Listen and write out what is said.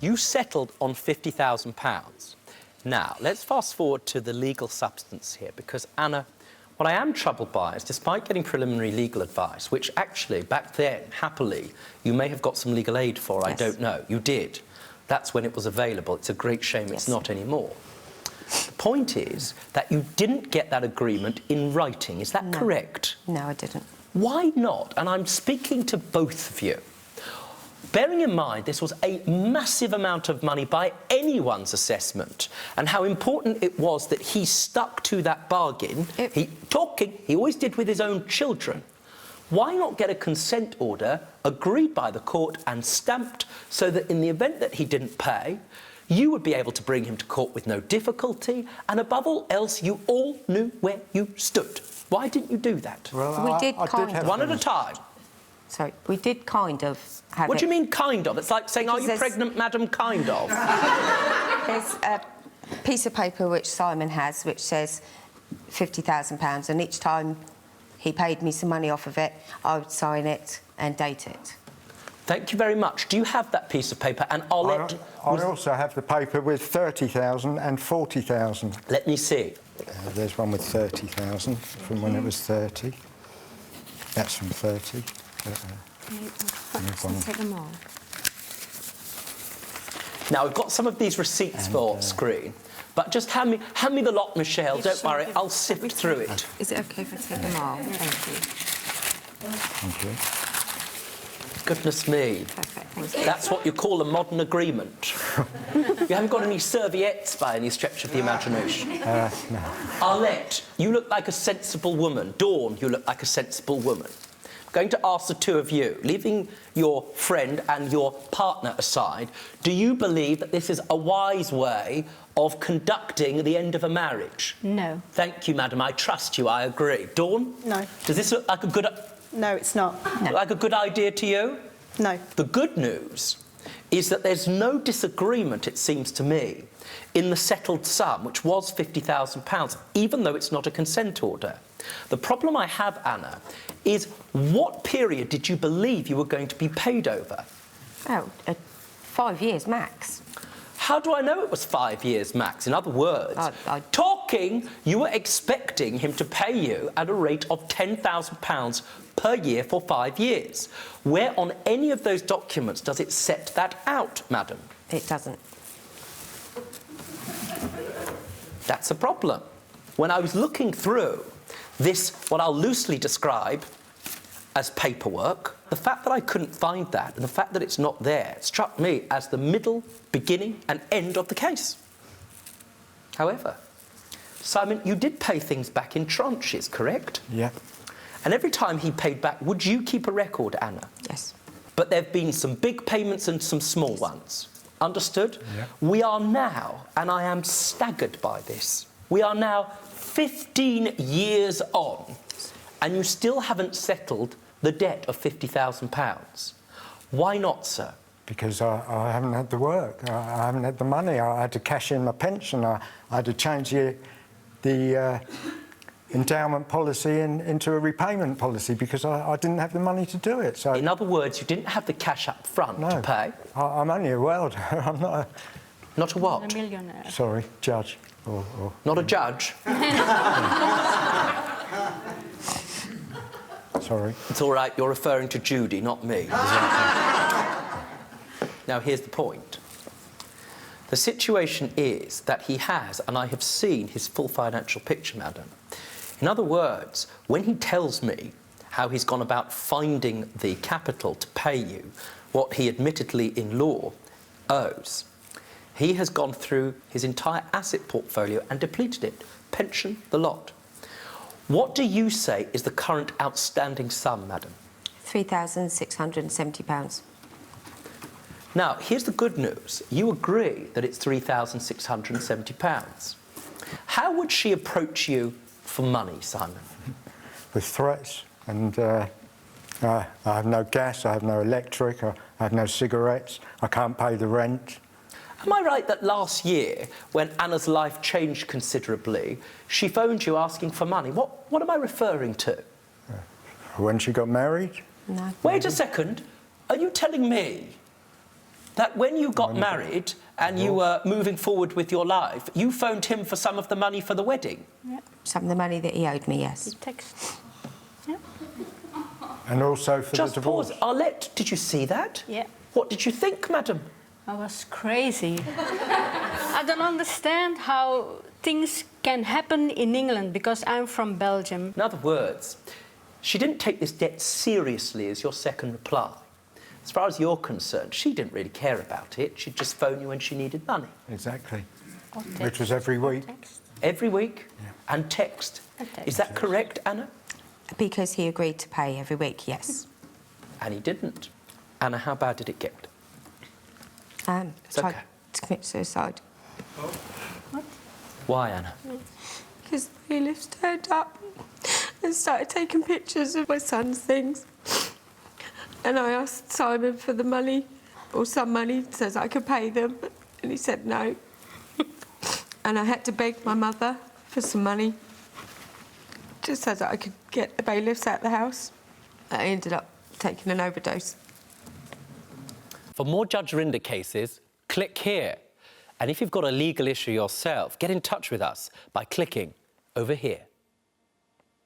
You settled on £50,000. Now, let's fast forward to the legal substance here, because, Anna, what I am troubled by is, despite getting preliminary legal advice, which actually, back then, happily, you may have got some legal aid for, yes. I don't know. You did. That's when it was available. It's a great shame it's not anymore. The point is that you didn't get that agreement in writing. Is that correct? No, I didn't. Why not? And I'm speaking to both of you. Bearing in mind this was a massive amount of money by anyone's assessment, and how important it was that he stuck to that bargain, he always did with his own children. Why not get a consent order agreed by the court and stamped so that in the event that he didn't pay, you would be able to bring him to court with no difficulty, and above all else, you all knew where you stood? Why didn't you do that? Well, we did kind of. One at a time. Sorry, we did kind of have What do you mean, kind of? It's like saying, are you pregnant, madam, kind of? There's a piece of paper which Simon has, which says £50,000, and each time he paid me some money off of it, I would sign it and date it. Thank you very much. Do you have that piece of paper? And I'll let... I also have the paper with 30,000 and 40,000. Let me see. There's one with 30,000 from when it was 30. That's from 30. Take them all. Now, we've got some of these receipts for screen, but just hand me the lot, Michelle. Don't worry, I'll sift through it. Is it OK if I take them all? Thank you. Thank you. Goodness me. Perfect, thank you. That's what you call a modern agreement. You haven't got any serviettes by any stretch of the imagination. No. Arlette, you look like a sensible woman. Dawn, you look like a sensible woman. I'm going to ask the two of you, leaving your friend and your partner aside, do you believe that this is a wise way of conducting the end of a marriage? No. Thank you, madam. I trust you. I agree. Dawn? No. Does this look like a good... No, it's not. No. Like a good idea to you? No. The good news is that there's no disagreement, it seems to me, in the settled sum, which was £50,000, even though it's not a consent order. The problem I have, Anna, is what period did you believe you were going to be paid over? Oh, 5 years max. How do I know it was 5 years max? In other words, you were expecting him to pay you at a rate of £10,000 per year for 5 years. Where on any of those documents does it set that out, madam? It doesn't. That's a problem. When I was looking through this, what I'll loosely describe as paperwork, the fact that I couldn't find that and the fact that it's not there struck me as the middle, beginning and end of the case. However, Simon, you did pay things back in tranches, correct? Yeah. And every time he paid back, would you keep a record, Anna? Yes. But there have been some big payments and some small ones. Understood? Yeah. We are now, and I am staggered by this, we are now 15 years on, and you still haven't settled the debt of £50,000. Why not, sir? Because I haven't had the work. I haven't had the money. I had to cash in my pension. I had to change the endowment policy into a repayment policy because I didn't have the money to do it. So, in other words, you didn't have the cash up front to pay? I'm only a welder. I'm not a... Not a what? A millionaire. Sorry, judge. Or... Not a judge? Sorry. It's all right, you're referring to Judy, not me. Now, here's the point. The situation is that he has, and I have seen his full financial picture, madam. In other words, when he tells me how he's gone about finding the capital to pay you what he admittedly in law owes, he has gone through his entire asset portfolio and depleted it, pension, the lot. What do you say is the current outstanding sum, madam? £3,670. Now, here's the good news. You agree that it's £3,670. How would she approach you for money, Simon? With threats. And I have no gas, I have no electric, I have no cigarettes, I can't pay the rent. Am I right that last year, when Anna's life changed considerably, she phoned you asking for money? What am I referring to? When she got married? No. Wait a second. Are you telling me that when you got married and you were moving forward with your life, you phoned him for some of the money for the wedding? Yeah. Some of the money that he owed me, yes. The text. Yeah. And also for Just the divorce. pause. Arlette, did you see that? Yeah. What did you think, madam? I was crazy. I don't understand how things can happen in England because I'm from Belgium. In other words, she didn't take this debt seriously as your second reply. As far as you're concerned, she didn't really care about it. She'd just phone you when she needed money. Exactly. Or Which was text. every Or week. text. Every week? Yeah. And text. And text. Is that correct, Anna? Because he agreed to pay every week, yes. And he didn't. Anna, how bad did it get? It's Tried okay. to commit suicide. Why, Anna? Because the bailiffs turned up and started taking pictures of my son's things. And I asked Simon for the money, or some money, so that I could pay them. And he said no. And I had to beg my mother for some money, just so that I could get the bailiffs out of the house. I ended up taking an overdose. For more Judge Rinder cases, click here. And if you've got a legal issue yourself, get in touch with us by clicking over here.